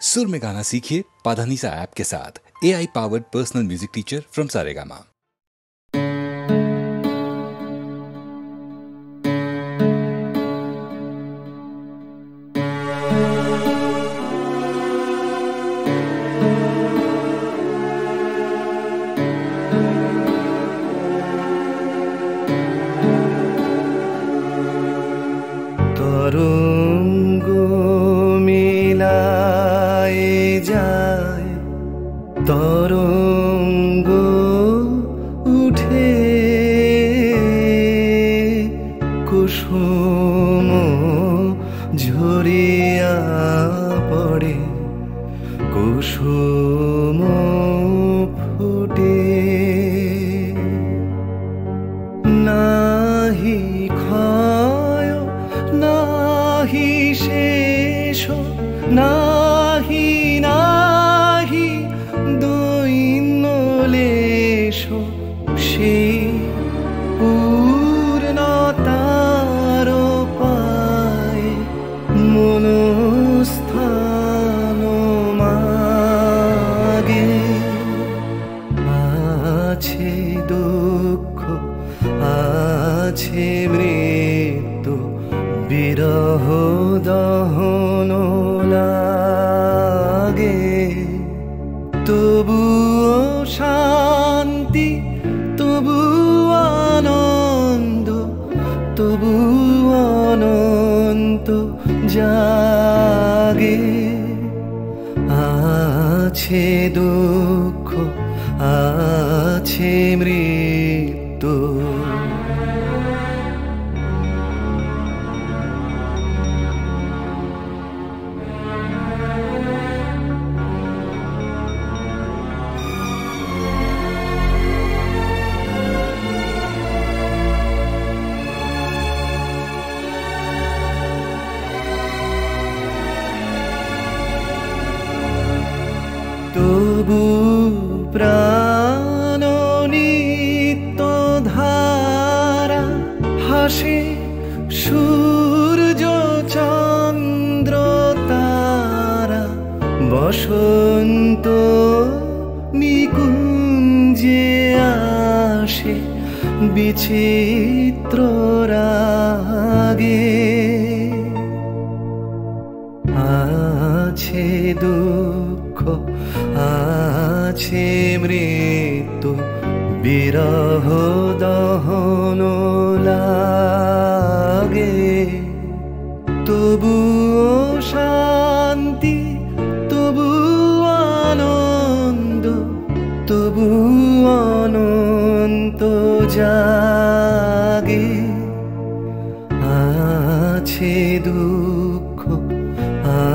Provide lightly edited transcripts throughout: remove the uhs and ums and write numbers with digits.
सुर में गाना सीखिए पाधानीसा ऐप के साथ। AI powered personal music teacher from Saregama. তরঙ্গ উঠে কুসুম ঝরিয়া পড়ে, কুসুম ফুটে নাহি ক্ষয় নাহি শেষ নাহি নাহি দৈন্যলেশ, সেই পূর্ণতার পায় মনস্থান মাগে। আছে দুঃখ আছে মৃত্যু, বিরহ দহন লাগে, তবুও শান্তি তবু আনন্দ, তবু অনন্ত জাগে। আছে দুঃখ আছে মৃত্যু। তবু প্রাণ নিত্য ধারা হাসে, সূর্য চন্দ্র তারা বসন্ত নিকুঞ্জে আসে বিচিত্র রাগে। আছে দুঃখ আছে মৃত্যু, বিরহ দহন লাগে, তবুও শান্তি তবু আনন্দ, তবু অনন্ত জাগে। আছে দুঃখ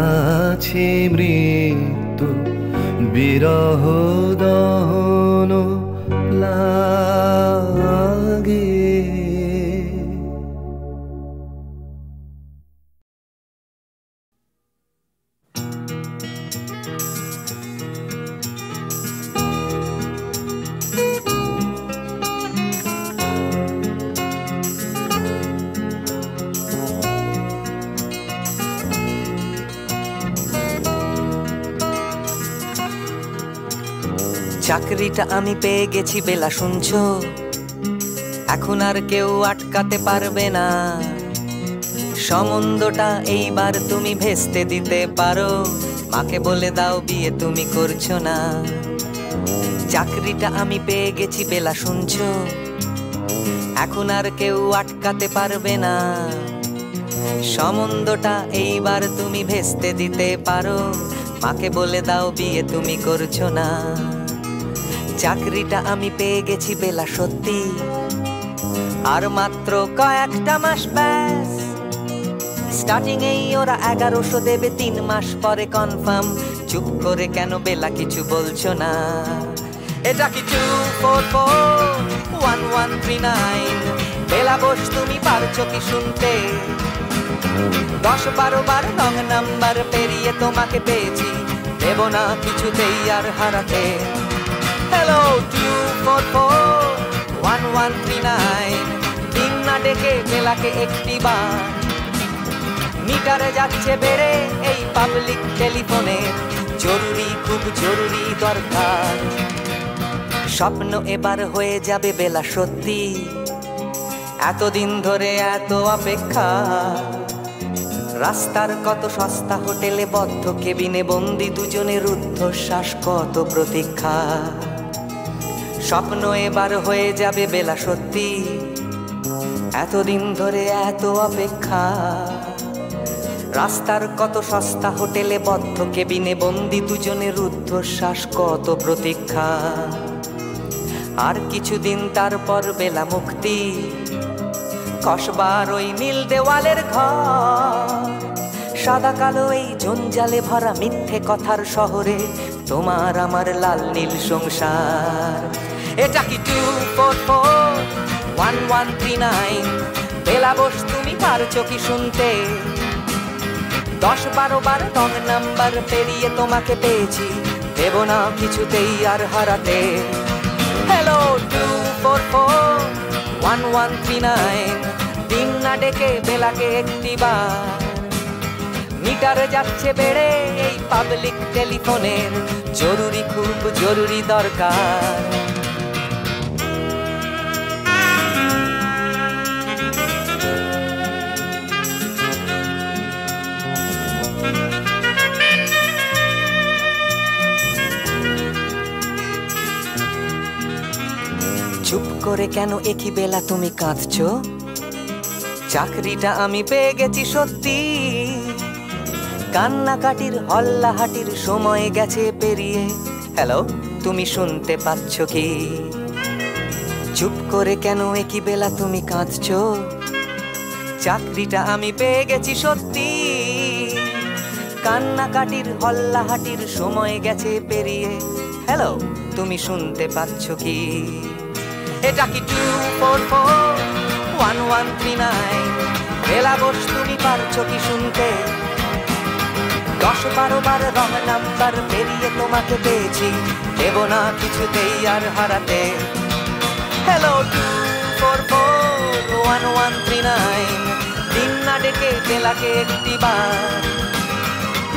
আছে মৃত্যু, বিরহ দহন লাগে। চাকরিটা আমি পেয়ে গেছি বেলা, শুনছো? এখন আর কেউ আটকাতে পারবে না। সম্বন্ধটা এইবার তুমি ভেস্তে দিতে পারো, মাকে বলে দাও বিয়ে তুমি করছো না। চাকরিটা আমি পেয়ে গেছি বেলা, শুনছো? এখন আর কেউ আটকাতে পারবে না। সম্বন্ধটা এইবার তুমি ভেস্তে দিতে পারো, মাকে বলে দাও বিয়ে তুমি করছো না। চাকরিটা আমি পেয়ে গেছি বেলা, সত্যি আর মাত্র কয়েকটা মাস ব্যাস। স্টার্টিং এই ওরা 1100 দেবে, 3 মাস পরে কনফার্ম। চুপ করে কেন বেলা কিছু বলছো না? এটা কি 2441139? বেলা বোস তুমি পারছো কি শুনতে? 10-12 বার রং নাম্বার পেরিয়ে তোমাকে পেয়েছি, দেব না কিছুতেই আর হারাতে। হ্যালো 2441139, দিন না ডেকে বেলাকে একটি বার। মিটারে যাচ্ছে বেড়ে এই পাবলিক টেলিফোনের জরুরি খুব জরুরি দরকার। স্বপ্ন এবার হয়ে যাবে বেলা সত্যি, এতদিন ধরে এত অপেক্ষা। রাস্তার কত সস্তা হোটেলে বদ্ধ কেবিনে বন্দি দুজনের রুদ্ধশ্বাস, কত প্রতীক্ষা। স্বপ্ন এবার হয়ে যাবে বেলা সত্যি, এতদিন ধরে এত অপেক্ষা। রাস্তার কত সস্তা হোটেলে বদ্ধ কেবিনে বন্দি দুজনের রুদ্ধশ্বাস, কত প্রতীক্ষা। আর কিছুদিন তারপর বেলা মুক্তি, কসবার ওই নীল দেওয়ালের ঘর। সাদা কালো এই জঞ্জালে ভরা মিথ্যে কথার শহরে তোমার আমার লাল নীল সংসার। এটা কি 2441139? বেলা বোস তুমি পারছো কি শুনতে? 10-12 বার রং নাম্বার পেরিয়ে তোমাকে পেয়েছি, দেব না কিছুতেই আর হারাতে। হ্যালো 2441139, দিন না ডেকে বেলাকে একটিবার। মিটার যাচ্ছে বেড়ে এই পাবলিক টেলিফোনের, জরুরি খুব জরুরি দরকার। চুপ করে কেন একই বেলা তুমি কাঁদছো? চাকরিটা আমি পেয়ে গেছি সত্যি, কান্নাকাটির হল্লাহাটির সময় গেছে পেরিয়ে। হ্যালো, তুমি শুনতে পাচ্ছ কি? চুপ করে কেন একই বেলা তুমি কাঁদছো? চাকরিটা আমি পেয়ে গেছি সত্যি, কান্নাকাটির হল্লাহাটির সময় গেছে পেরিয়ে। হ্যালো, তুমি শুনতে পাচ্ছ কি? এটা কি 2441139? বেলা বোস তুমি পারছো কি শুনতে? 10-12 বার রং নাম্বার পেরিয়ে তোমাকে পেয়েছি, দেব না কিছুতেই আর হারাতে। হ্যালো 2441139, দিন না ডেকে বেলাকে একটিবার।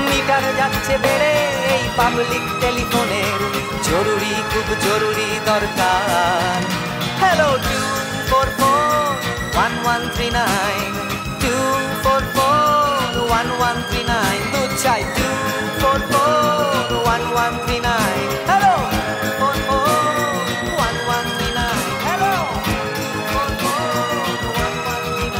মিটার যাচ্ছে বেড়ে এই পাবলিক টেলিফোনের, জরুরি খুব জরুরি দরকার। হ্যালো 2441139, 2441139, দুধ চাই 2441139। Hello 2441139, hello 2441139।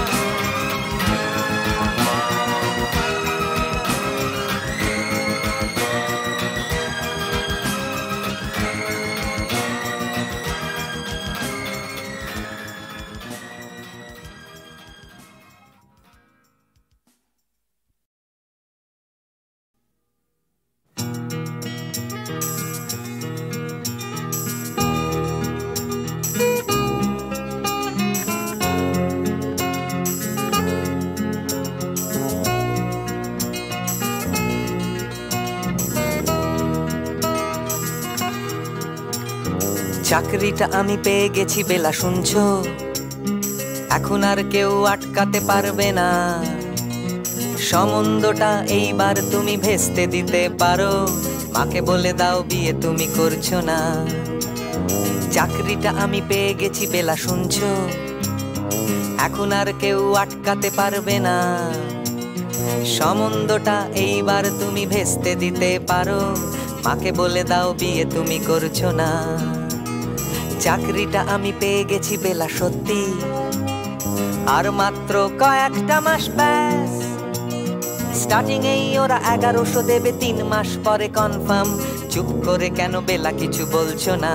চাকরিটা আমি পেয়ে গেছি বেলা শুনছো? এখন আর কেউ আটকাতে পারবে না। সম্বন্ধটা এইবার তুমি ভেস্তে দিতে পারো, মাকে বলে দাও বিয়ে তুমি করছো না। চাকরিটা আমি পেয়ে গেছি বেলা শুনছো? এখন আর কেউ আটকাতে পারবে না। সম্বন্ধটা এইবার তুমি ভেস্তে দিতে পারো, মাকে বলে দাও বিয়ে তুমি করছো না। চাকরিটা আমি পেয়ে গেছি বেলা সত্যি, আর মাত্র কয়েকটা মাস ব্যাস। স্টার্টিং এই ওরা 1100 দেবে, 3 মাস পরে কনফার্ম। চুপ করে কেন বেলা কিছু বলছো না?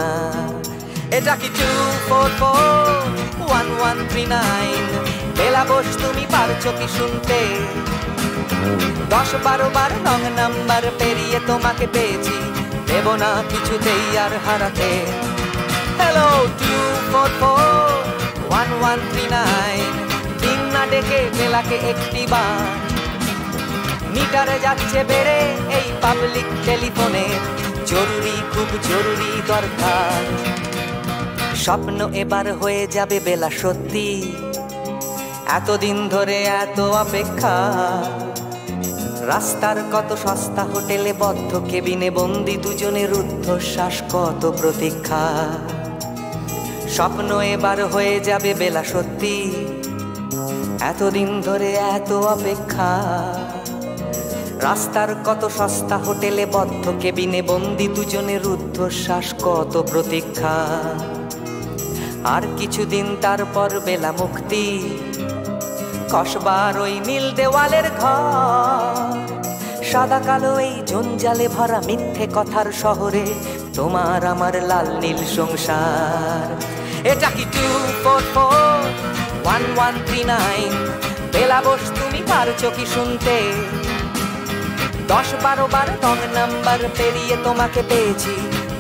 এটা কি 2441139? বেলা বোস তুমি পারছো কি শুনতে? 10-12 বার রং নাম্বার পেরিয়ে তোমাকে পেয়েছি, দেব না কিছুতেই আর হারাতে। হ্যালো 2441139, দিন না ডেকে বেলাকে একটিবার। মিটারে যাচ্ছে বেড়ে এই পাবলিক টেলিফোনের, জরুরি খুব জরুরি দরকার। স্বপ্ন এবার হয়ে যাবে বেলা সত্যি, এতদিন ধরে এত অপেক্ষা। রাস্তার কত সস্তা হোটেলে বদ্ধ কেবিনে বন্দি দুজনের রুদ্ধশ্বাস, কত প্রতীক্ষা। স্বপ্ন এবার হয়ে যাবে বেলা সত্যি, এতদিন ধরে এত অপেক্ষা। রাস্তার কত সস্তা হোটেলে বদ্ধ কেবিনে বন্দি দুজনের রুদ্ধশ্বাস, কত প্রতীক্ষা। আর কিছুদিন তারপর বেলা মুক্তি, কসবার ওই নীল দেওয়ালের ঘর। সাদা কালো এই জঞ্জালে ভরা মিথ্যে কথার শহরে তোমার আমার লাল নীল সংসার। এটা কি 2441139? বেলা বস তুমি পারছো কি শুনতে? 10-12 বার রং নাম্বার পেরিয়ে তোমাকে পেয়েছি,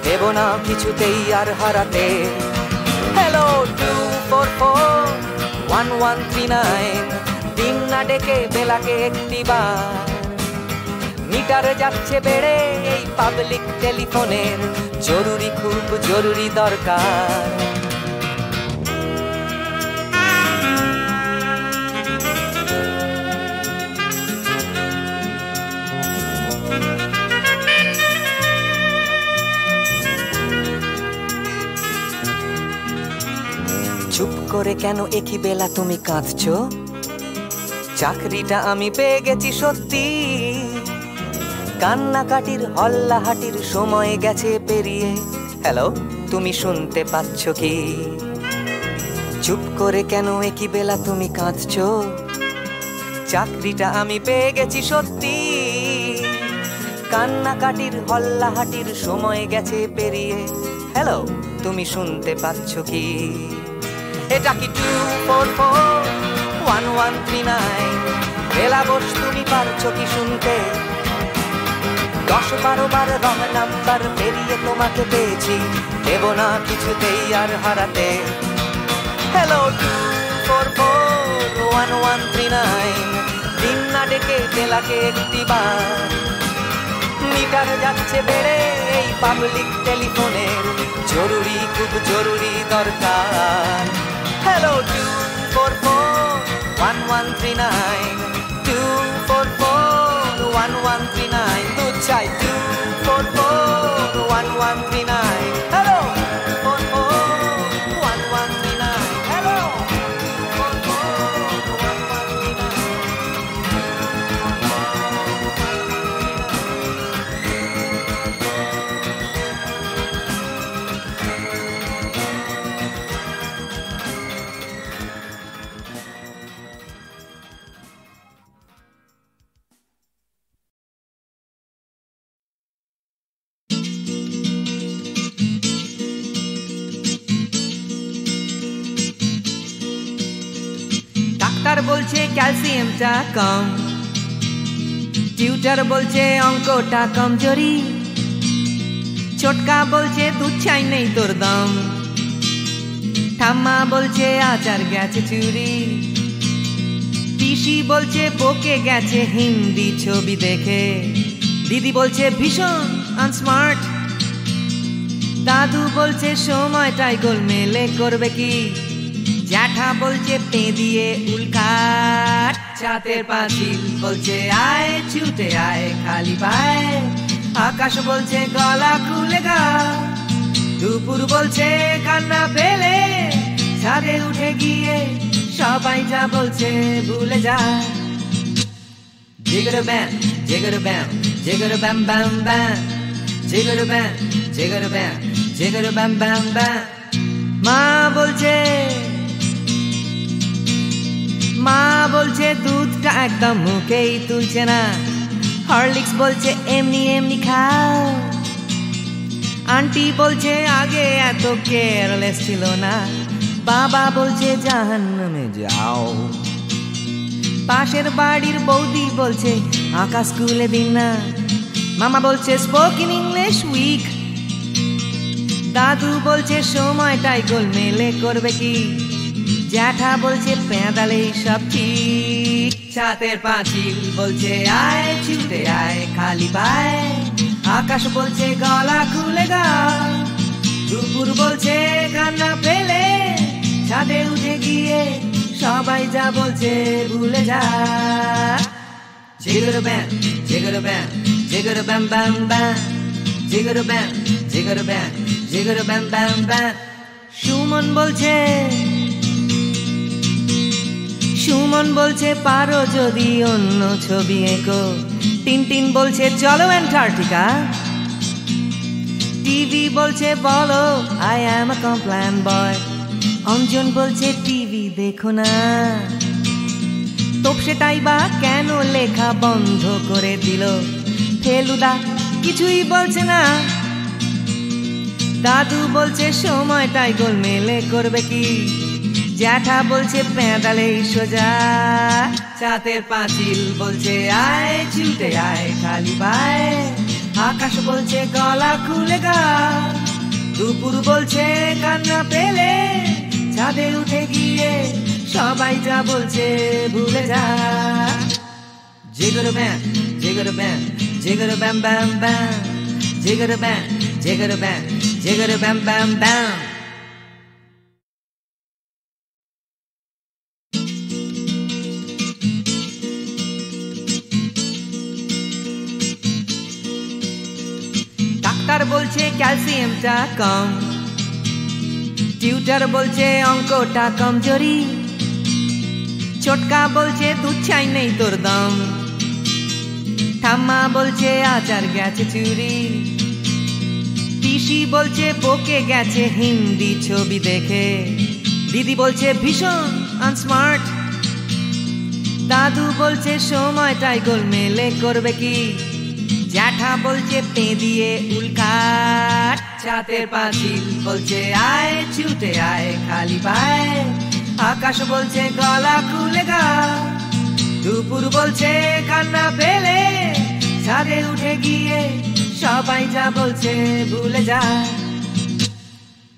দেব না কিছুতেই আর হারাতে। হ্যালো 2441139, দিন না ডেকে বেলাকে একটিবার। মিটার যাচ্ছে বেড়ে এই পাবলিক টেলিফোনের, জরুরি খুব জরুরি দরকার। চুপ করে কেন একই বেলা তুমি কাঁদছো? চাকরিটা আমি পেয়ে গেছি সত্যি, কান্নাকাটির হল্লাহাটির সময় গেছে পেরিয়ে। হ্যালো, তুমি শুনতে পাচ্ছ কি? চুপ করে কেন একই বেলা তুমি কাঁদছো? চাকরিটা আমি পেয়ে গেছি সত্যি, কান্নাকাটির হল্লাহাটির সময় গেছে পেরিয়ে। হ্যালো, তুমি শুনতে পাচ্ছ কি? এটা কি 2441139? বেলা বস তুমি পারছো কি শুনতে? 10-12 বার রং নাম্বার পেরিয়ে তোমাকে পেয়েছি, দেব না কিছুতেই আর হারাতে। হ্যালো 2441139, দিন না ডেকে বেলাকে একটিবার। মিটার যাচ্ছে বেড়ে এই পাবলিক টেলিফোনের, জরুরি খুব জরুরি দরকার। হ্যালো 2441139, 2441139, দুধ চাই 2441139। Hello 2441139, hello 2441139। ডাক্তার বলছে ক্যালসিয়ামটা কম, টিউটার বলছে অঙ্কটা কমজোরি, ছোটকা বলছে দুধ চাই নেই তোর দম, ঠাম্মা বলছে আচার গেছে চুরি, পিসি বলছে বকে গেছে হিন্দি ছবি দেখে, দিদি বলছে ভীষণ আনস্মার্ট, দাদু বলছে সময়টাই গোলমেলে করবে কি, জ্যাঠা বলছে পে দিয়ে উল্কাট, চাতের পাঁচিল বলছে আয় ছুটে আয় খালি পায়, আকাশ বলছে গলা খুলে গা, দুপুর বলছে কান্না পেলে ছাদে উঠে গিয়ে সবাই যা বলছে ভুলে যা। জিগর ব্যাম জিগর ব্যাম জিগর ব্যাম ব্যাম ব্যাম, জিগর ব্যাম জিগর ব্যাম জিগর ব্যাম ব্যাম ব্যাম। মা বলছে দুধটা একদম মুখেই তুলছে না, হরলিক্স বলছে এমনি এমনি খাও, আন্টি বলছে আগে এত কেয়ারলেস ছিল না, বাবা বলছে জাহান্নামে যাও, পাশের বাড়ির বৌদি বলছে আকাশ স্কুলে দিন না, মামা বলছে স্পোকেন ইংলিশ উইক, দাদু বলছে সময়টাই গোলমেলে করবে কি, জ্যাঠা বলছে পেঁদালে সব ঠিক, ছাতের পাঁচিল বলছে আয় ছুটে আয় খালি পায়, আকাশ বলছে গলা খুলে গা, দুপুর বলছে কান্না পেলে ছাদে উঠে গিয়ে সবাই যা বলছে ভুলে যা। Jigger bam, jigger bam, jigger bam bam bam. Jigger bam, jigger bam, jigger bam bam bam. Suman বলছে সুমন বলছে পারো যদি অন্য ছবি এঁকো টিনটিন বলছে চলো অ্যান্টার্কটিকা টিভি বলছে বলো আই অ্যাম আ কমপ্ল্যান বয় অঞ্জন বলছে টিভি দেখো না তোপসেটাই বা কেন লেখা বন্ধ করে দিল ফেলুদা কিছুই বলছে না দাদু বলছে সময়টাই গোলমেলে করবে কি জ্যাঠা বলছে পেঁদালেই সোজা চাঁদের পাঁচিল বলছে আয় ছুটে আয় খালি পায় আকাশ বলছে গলা খুলে গা দুপুর বলছে কান্না পেলে ছাদে উঠে গিয়ে সবাই যা বলছে ভুলে যা জিগর ব্যাম জিগর ব্যাম জিগর ব্যাম ব্যাম ব্যাম জিগর ব্যাম জিগর ব্যাম জিগর ব্যাম ব্যাম ব্যাম ডাক্তার বলছে ক্যালসিয়ামটা কম টিউটার বলছে অঙ্কটা কমজোরি ছোটকা বলছে দুধ চাই নেই তোর দম ঠাম্মা বলছে আচার গেছে চুরি পিসি বলছে বকে গেছে হিন্দি ছবি দেখে দিদি বলছে ভীষণ আনস্মার্ট দাদু বলছে সময়টাই গোলমেলে করবে কি জ্যাঠা বলছে পে দিয়ে উল্কাট চাঁদের পাঁচিল বলছে আয় ছুটে আয় খালি পায় আকাশ বলছে গলা খুলে গা দুপুর বলছে কান্না পেলে ছাদে উঠে গিয়ে সবাই যা বলছে ভুলে যা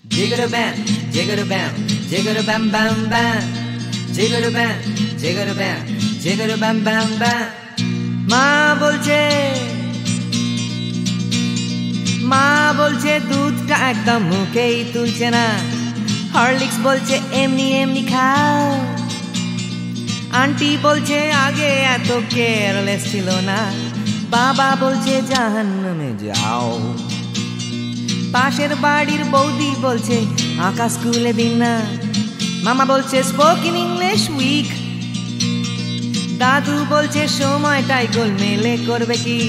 জিগর ব্যাম জিগর ব্যাম জিগর ব্যাম ব্যাম ব্যাম জিগর ব্যাম জিগর ব্যাম জিগর ব্যাম ব্যাম ব্যাম মা বলছে দুধটা একদম মুখেই তুলছে না হরলিক্স বলছে এমনি এমনি খাও আন্টি বলছে আগে এত কেয়ারলেস ছিল না বাবা বলছে জাহান্নামে যাও পাশের বাড়ির বৌদি বলছে আকাশ স্কুলে দিন না মামা বলছে স্পোকেন ইংলিশ উইক দাদু বলছে সময়টাই গোলমেলে করবে কি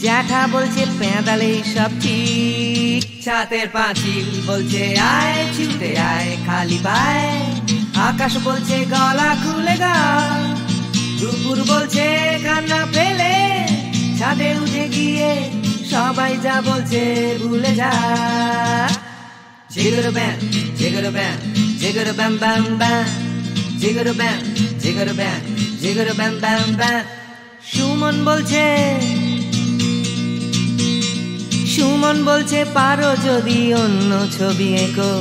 জ্যাঠা বলছে পেঁদালেই সব ঠিক চাঁদের পাঁচিল বলছে আয় ছুটে আয় খালি পায় আকাশ বলছে গলা খুলে গা দুপুর বলছে কান্না পেলে ছাদে উঠে গিয়ে সবাই যা বলছে ভুলে যা জিগর ব্যাম জিগর ব্যাম জিগর ব্যাম ব্যাম ব্যাম জিগর ব্যাম জিগর ব্যাম জিগর ব্যাম ব্যাম ব্যাম সুমন বলছে পারো যদি অন্য ছবি এঁকো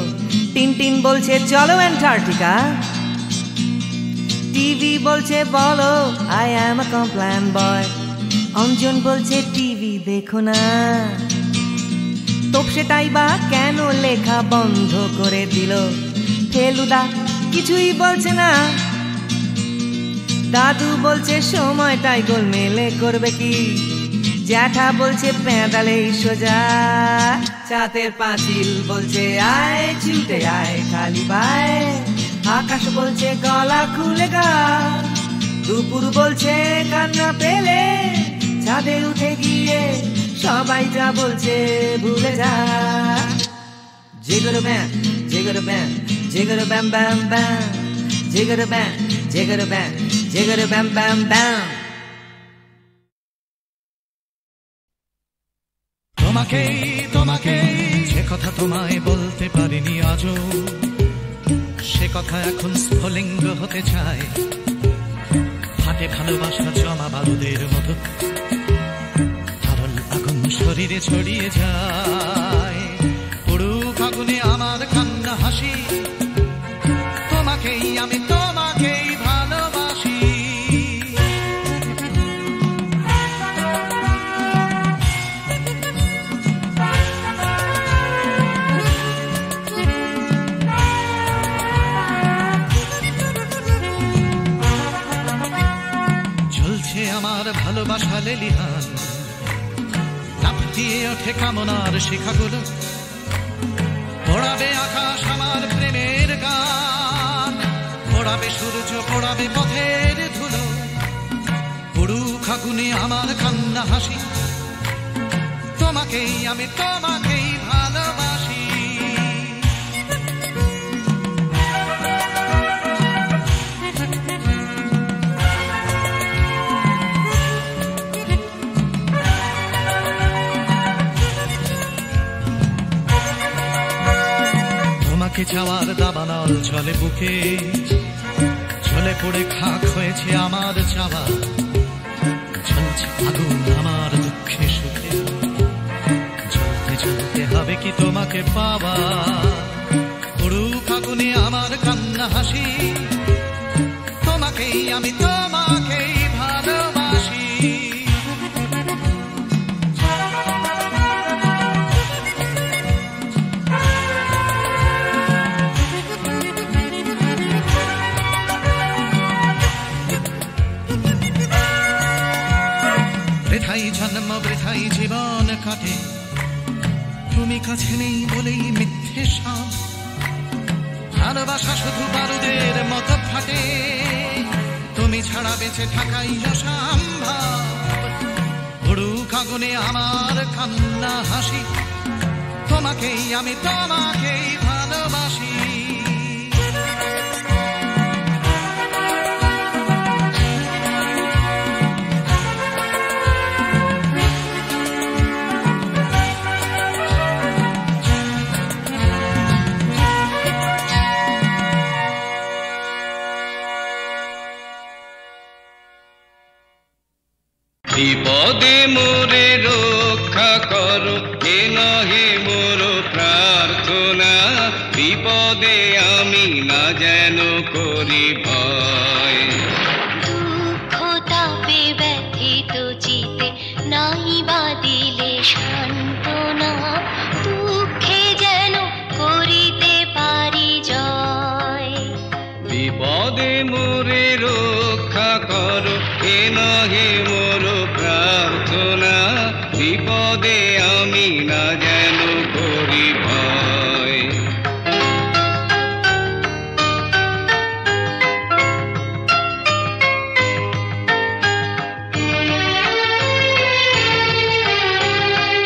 টিনটিন বলছে চলো অ্যান্টার্কটিকা টিভি বলছে বলো আই অ্যাম আ কমপ্ল্যান বয় অঞ্জন বলছে টিভি দেখো না তোপসেটাই বা কেন লেখা বন্ধ করে দিল ফেলুদা কিছুই বলছে না দাদু বলছে সময়টাই গোলমেলে করবে কি জ্যাঠা বলছে পেঁদালেই সোজা চাঁদের পাঁচিল বলছে আয় ছুটে আয় খালি পায় আকাশ বলছে গলা খুলে গা দুপুর বলছে কান্না পেলে ছাদে উঠে গিয়ে সবাই যা বলছে ভুলে যা জিগর ব্যাম জিগর ব্যাম জিগর ব্যাম ব্যাম ব্যাম জিগর ব্যাম জিগর ব্যাম জিগর ব্যাম ব্যাম ব্যাম তোমাকে যে কথা তোমায় বলতে পারিনি আজও সে কথা এখন স্ফুলিঙ্গ হতে চায় হাতে ভালোবাসা জমা বারুদের মতো তরল আগুন শরীরে ছড়িয়ে যায় পুরুক আগুনে আমার কান্না হাসি তোমাকেই আমি তোমাকেই ভালোবাসি আমার ফুটিয়ে ওঠে কামনার শিখাগুলো, পোড়াবে আকাশ আমার প্রেমের গান, পোড়াবে সূর্য, পোড়াবে পথের ধুলো, পুড়ুক আগুনে আমার কান্না হাসি, তোমাকেই আমি তোমাকেই ভালোবাসি। তোমাকে চাওয়ার দাবানল চলে বুকে, চলে পড়ে খাক হয়েছে আমার চাওয়া, জ্বলছে আগুন আমার দুঃখে সুখে, জ্বলতে জ্বলতে হবে কি তোমাকে পাওয়া, পুড়ুক আগুনে আমার কান্না হাসি, তোমাকেই আমি তোমাকেই ভালোবাসি। বৃথাই জন্ম বৃথাই জীবন কাটে, তুমি কাছে নেই বলেই মিথ্যে সাপ, ভালোবাসা শুধু বারুদের মতো ফাটে, তুমি ছাড়া বেঁচে থাকাই অসম্ভব, পুড়ুক আগুনে আমার কান্না হাসি, তোমাকেই আমি তোমাকেই ভালোবাসি। বিপদে মোরে রক্ষা করো, এ নহে মোর প্রার্থনা, বিপদে আমি না যেন করি ভয়। দুঃখ তাপে ব্যথিত চিতে নাই বা দিলে সান্ত্বনা, দুঃখে যেন করিতে পারি জয়। বিপদে মোরে রক্ষা করো, এ নহে মোর প্রার্থনা, বিপদে আমি না যেন করি ভয়।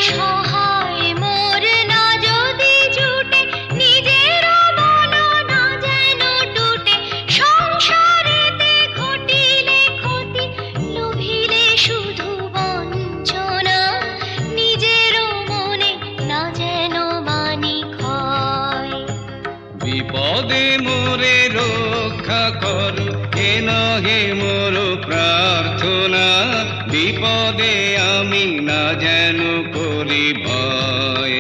সহায় মোর না যদি জুটে, নিজের মন না যেন টুটে, সংসারেতে ঘটিলে ক্ষতি, লোভিলে শুধু বঞ্চনা, নিজের মনে না যেন মানি ক্ষয়। বিপদে মোরে রক্ষা করো, এ নহে মোর প্রার্থনা, বিপদে আমি না যেন করি ভয়।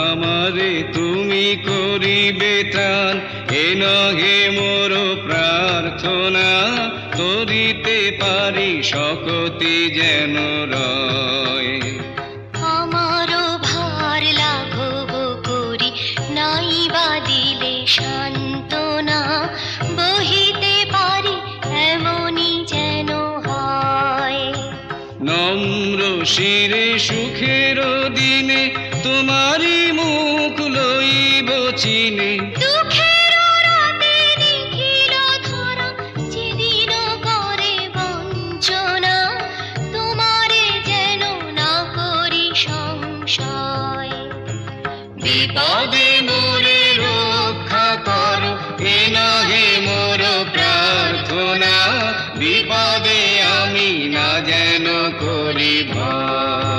আমারে তুমি করিবে ত্রাণ, এ নহে মোর প্রার্থনা, করিতে পারি শকতি যেন রয়। আমারও ভার লাঘব করি, নাই বা দিলে সান্ত্বনা, বহিতে পারি এমনই যেন হয়। নম্র শিরে সুখের দিনে, তোমারি মুখ লইব চিনে, দুঃখের রাতে নিখিল ধরা, যেদিন করে বঞ্চনা, তোমারে যেন না করি সংশয়। বিপদে মোরে রক্ষা করো, এ নহে মোর প্রার্থনা, বিপদে আমি না যেন করি ভয়।